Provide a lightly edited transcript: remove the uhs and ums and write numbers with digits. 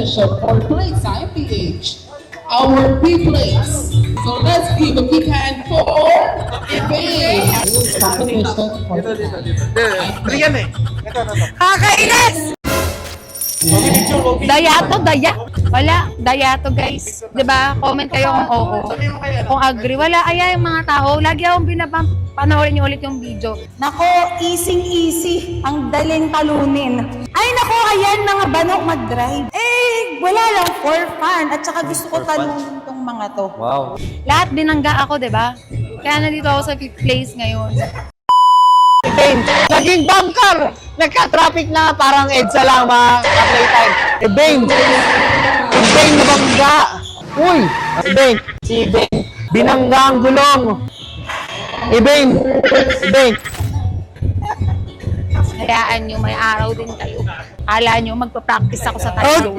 competition for Playtime PH. Our B place. So let's give a big hand for Ibe. Competition for Riyan eh. Kakainis! Dayato, daya. Wala, dayato guys. 'Di ba? Comment kayo kung oo. Kung agree. Wala, ayan yung mga tao. Lagi akong panoorin niyo ulit yung video. Nako, easy. Ang daling talunin. Ay nako, ayan mga banok mag-drive. Wala lang for fun. At saka gusto ko talunin tong mga to. Wow. Lahat binangga ako, 'di ba? Kaya nandito ako sa 5th place ngayon. Naging bunker! Nagka-traffic na parang EDSA lang mga ka-playtime. Bane na bangga! Uy! Bane! Si Bane! Binangga ang gulong! Bane! Hayaan nyo, may araw din kayo. Kala nyo, magpa-practice ako sa tayo.